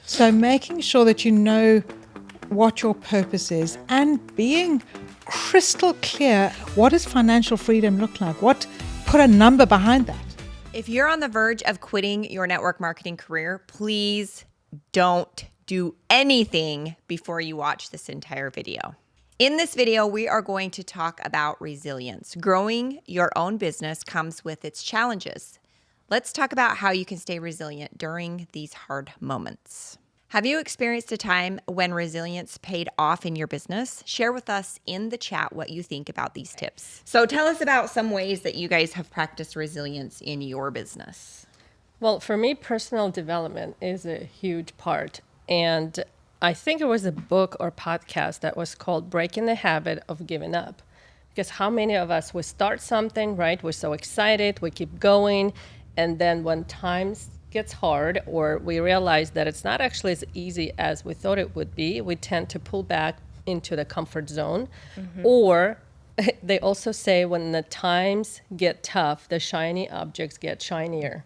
So making sure that you know what your purpose is and being crystal clear, what does financial freedom look like? Put a number behind that. If you're on the verge of quitting your network marketing career, please don't do anything before you watch this entire video. In this video, we are going to talk about resilience. Growing your own business comes with its challenges. Let's talk about how you can stay resilient during these hard moments. Have you experienced a time when resilience paid off in your business? Share with us in the chat what you think about these tips. So tell us about some ways that you guys have practiced resilience in your business. Well, for me, personal development is a huge part. And I think it was a book or podcast that was called Breaking the Habit of Giving Up. Because how many of us, we start something, right? We're so excited, we keep going. And then when times gets hard or we realize that it's not actually as easy as we thought it would be, we tend to pull back into the comfort zone. Or they also say when the times get tough, the shiny objects get shinier.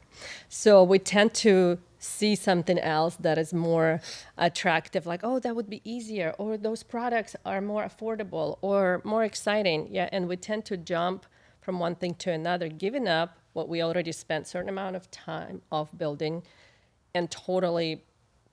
So we tend to see something else that is more attractive, like, oh, that would be easier, or those products are more affordable or more exciting. Yeah, and we tend to jump from one thing to another, giving up what we already spent a certain amount of time of building and totally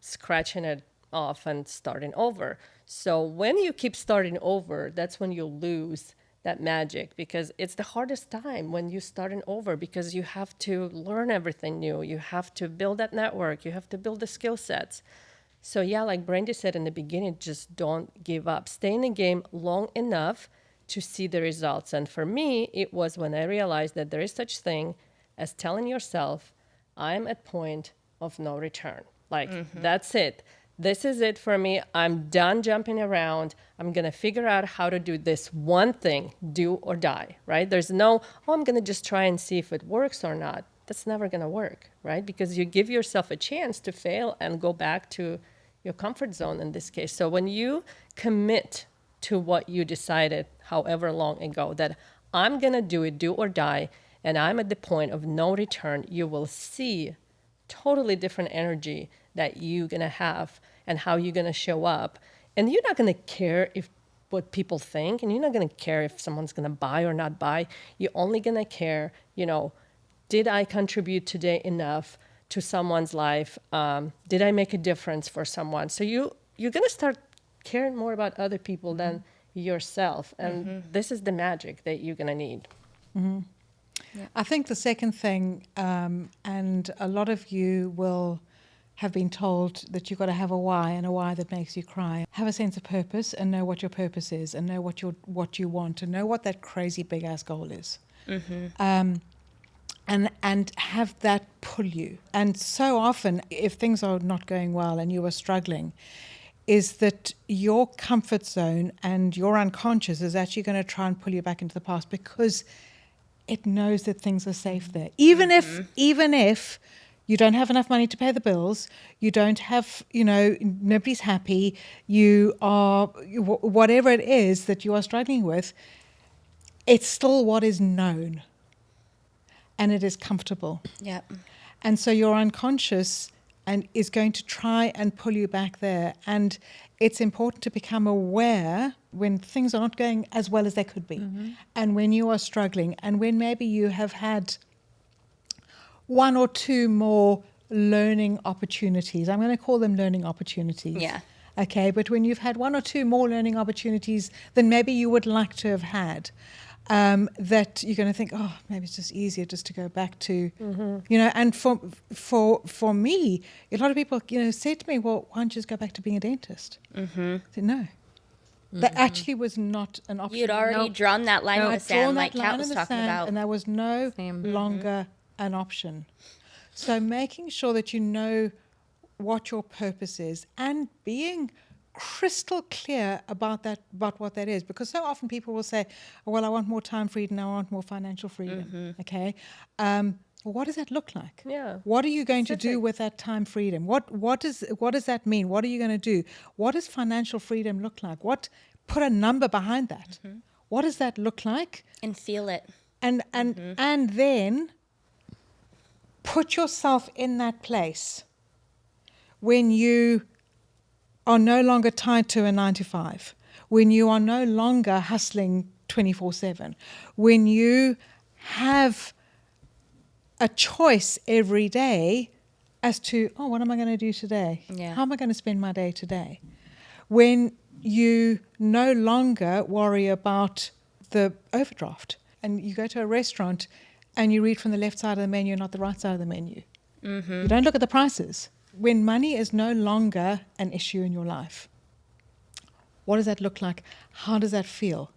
scratching it off and starting over. So when you keep starting over, that's when you lose that magic, because it's the hardest time when you're starting over, because you have to learn everything new. You have to build that network. You have to build the skill sets. So yeah, like Brandy said in the beginning, just don't give up. Stay in the game long enough to see the results. And for me, it was when I realized that there is such thing as telling yourself, I'm at point of no return. Like, that's it. This is it for me. I'm done jumping around. I'm going to figure out how to do this one thing, do or die, right? There's no, oh, I'm going to just try and see if it works or not. That's never going to work, right? Because you give yourself a chance to fail and go back to your comfort zone in this case. So when you commit to what you decided however long ago, that I'm going to do it, do or die, and I'm at the point of no return, you will see totally different energy that you're going to have and how you're going to show up. And you're not going to care if what people think, and you're not going to care if someone's going to buy or not buy. You're only going to care, did I contribute today enough to someone's life? Did I make a difference for someone? So you're going to start caring more about other people than yourself. And this is the magic that you're going to need. Mm-hmm. Yeah. I think the second thing, and a lot of you will have been told that you've got to have a why, and a why that makes you cry. Have a sense of purpose and know what your purpose is, and know what you want, and know what that crazy big ass goal is. And have that pull you. And so often, if things are not going well and you are struggling, is that your comfort zone and your unconscious is actually going to try and pull you back into the past, because it knows that things are safe there. Even if you don't have enough money to pay the bills, you don't have, nobody's happy, you are, whatever it is that you are struggling with, it's still what is known. And it is comfortable. Yep. And so your unconscious is going to try and pull you back there. And it's important to become aware when things are not going as well as they could be. And when you are struggling, and when maybe you have had one or two more learning opportunities. I'm going to call them learning opportunities. Yeah. Okay, but when you've had one or two more learning opportunities than maybe you would like to have had, that you're going to think, oh, maybe it's just easier just to go back to, and for me, a lot of people, said to me, well, why don't you just go back to being a dentist? I said, no. That actually was not an option. You'd already drawn that line in the sand, like Kat was talking about. And there was no longer an option. So making sure that you know what your purpose is, and being crystal clear about what that is, because so often people will say, oh, well, I want more time freedom, I want more financial freedom. Okay, well, what does that look like? Yeah. What are you going to do with that time freedom? What does that mean? What are you going to do? What does financial freedom look like? Put a number behind that. What does that look like? And feel it. And then put yourself in that place when you are no longer tied to a 9 to 5, when you are no longer hustling 24/7, when you have a choice every day as to, oh, what am I going to do today? Yeah. How am I going to spend my day today? When you no longer worry about the overdraft and you go to a restaurant and you read from the left side of the menu, not the right side of the menu. You don't look at the prices. When money is no longer an issue in your life, what does that look like? How does that feel?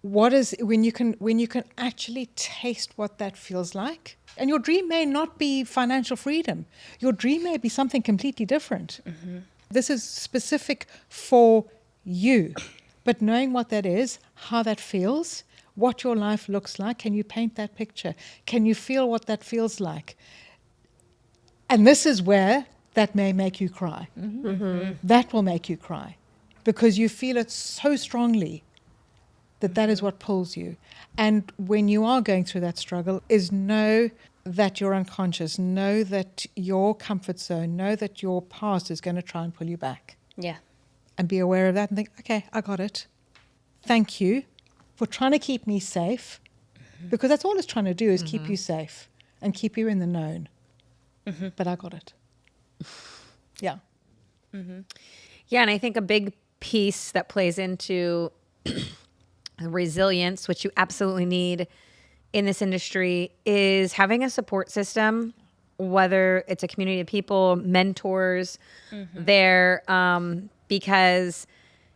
What is when you can actually taste what that feels like? And your dream may not be financial freedom. Your dream may be something completely different. This is specific for you. But knowing what that is, how that feels, what your life looks like, can you paint that picture? Can you feel what that feels like? And this is where that may make you cry. That will make you cry because you feel it so strongly that is what pulls you. And when you are going through that struggle, is know that you're unconscious, know that your comfort zone, know that your past is going to try and pull you back. Yeah. And be aware of that and think, okay, I got it. Thank you for trying to keep me safe, because that's all it's trying to do is keep you safe and keep you in the known. But I got it. Yeah. Yeah, and I think a big piece that plays into resilience, which you absolutely need in this industry, is having a support system, whether it's a community of people, mentors there, because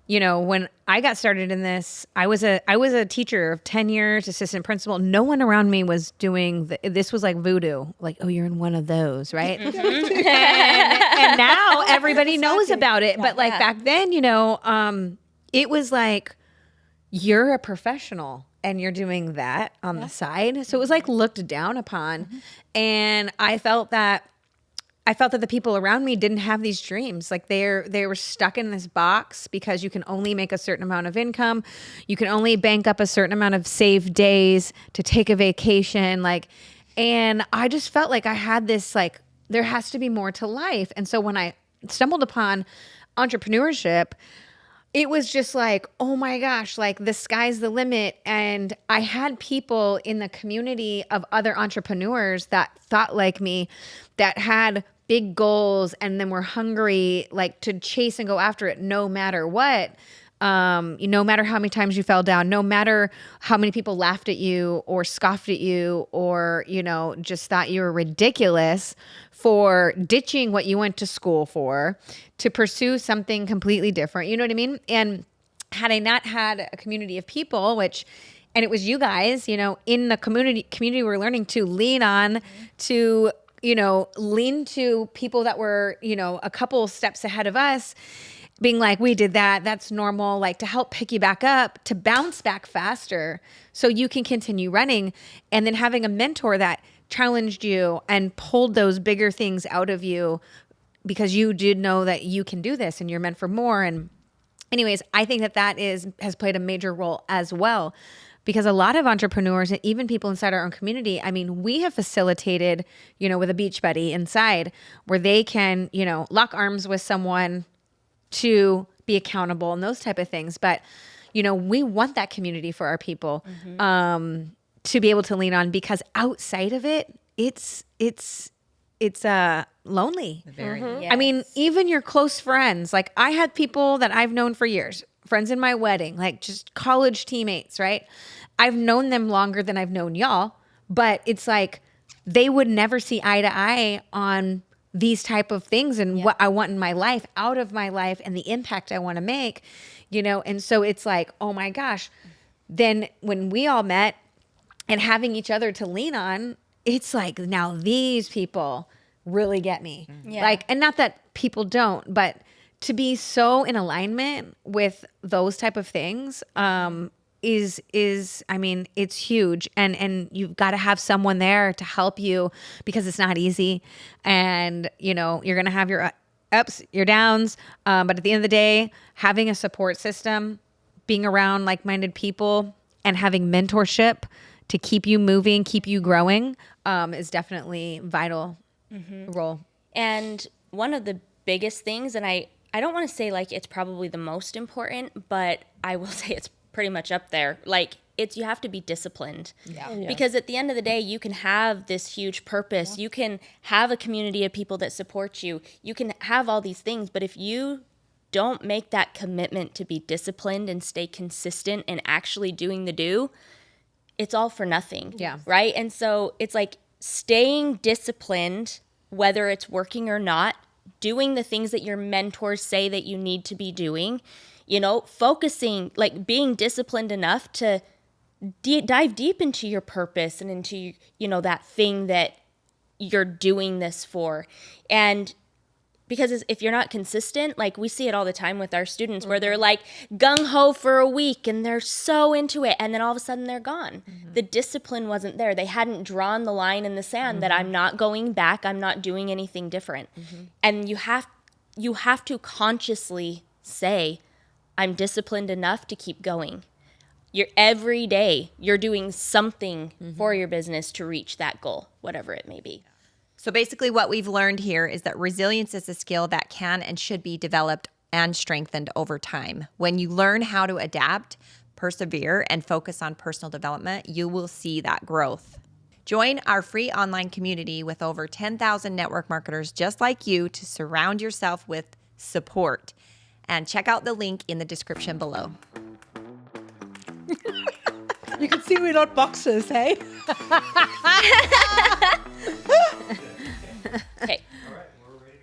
when I got started in this, I was a teacher of 10 years, assistant principal. No one around me was doing this was like voodoo. Like, oh, you're in one of those, right? and now everybody knows about it. But like back then, it was like, you're a professional and you're doing that on the side. So it was like looked down upon. And I felt that the people around me didn't have these dreams. Like they were stuck in this box because you can only make a certain amount of income. You can only bank up a certain amount of saved days to take a vacation. And I just felt like I had this, there has to be more to life. And so when I stumbled upon entrepreneurship, it was just like, oh my gosh, the sky's the limit. And I had people in the community of other entrepreneurs that thought like me, that had big goals and then were hungry, to chase and go after it no matter what. No matter how many times you fell down, no matter how many people laughed at you or scoffed at you or, just thought you were ridiculous for ditching what you went to school for to pursue something completely different. You know what I mean? And had I not had a community of people, and it was you guys, in the community we're learning to lean on, to lean to people that were, a couple steps ahead of us, being like, we did that, that's normal, to help pick you back up, to bounce back faster so you can continue running. And then having a mentor that challenged you and pulled those bigger things out of you because you did know that you can do this and you're meant for more. And anyways, I think that has played a major role as well. Because a lot of entrepreneurs and even people inside our own community, we have facilitated, with a beach buddy inside where they can, lock arms with someone to be accountable and those type of things. But, we want that community for our people to be able to lean on, because outside of it, it's lonely. Yes. Even your close friends, I had people that I've known for years, friends in my wedding, just college teammates, right? I've known them longer than I've known y'all, but it's they would never see eye to eye on these type of things and what I want in my life, out of my life, and the impact I want to make, and so it's oh my gosh. Then when we all met and having each other to lean on, it's now these people really get me. Yeah. And not that people don't, but to be so in alignment with those type of things is it's huge. And you've got to have someone there to help you, because it's not easy. And, you're going to have your ups, your downs. But at the end of the day, having a support system, being around like-minded people, and having mentorship to keep you moving, keep you growing, is definitely vital role. And one of the biggest things, and I don't want to say like it's probably the most important, but I will say it's pretty much up there. Like you have to be disciplined. Yeah. Because at the end of the day, you can have this huge purpose. You can have a community of people that support you. You can have all these things, but if you don't make that commitment to be disciplined and stay consistent and actually doing the do, it's all for nothing. Yeah. Right? And so it's like staying disciplined, whether it's working or not, doing the things that your mentors say that you need to be doing, focusing, like being disciplined enough to dive deep into your purpose and into, that thing that you're doing this for. And because if you're not consistent, like we see it all the time with our students where they're like gung-ho for a week and they're so into it and then all of a sudden they're gone. The discipline wasn't there. They hadn't drawn the line in the sand that I'm not going back, I'm not doing anything different. And you have to consciously say, I'm disciplined enough to keep going. Every day you're doing something for your business to reach that goal, whatever it may be. So basically what we've learned here is that resilience is a skill that can and should be developed and strengthened over time. When you learn how to adapt, persevere, and focus on personal development, you will see that growth. Join our free online community with over 10,000 network marketers just like you to surround yourself with support. And check out the link in the description below. You can see we're not boxers, hey?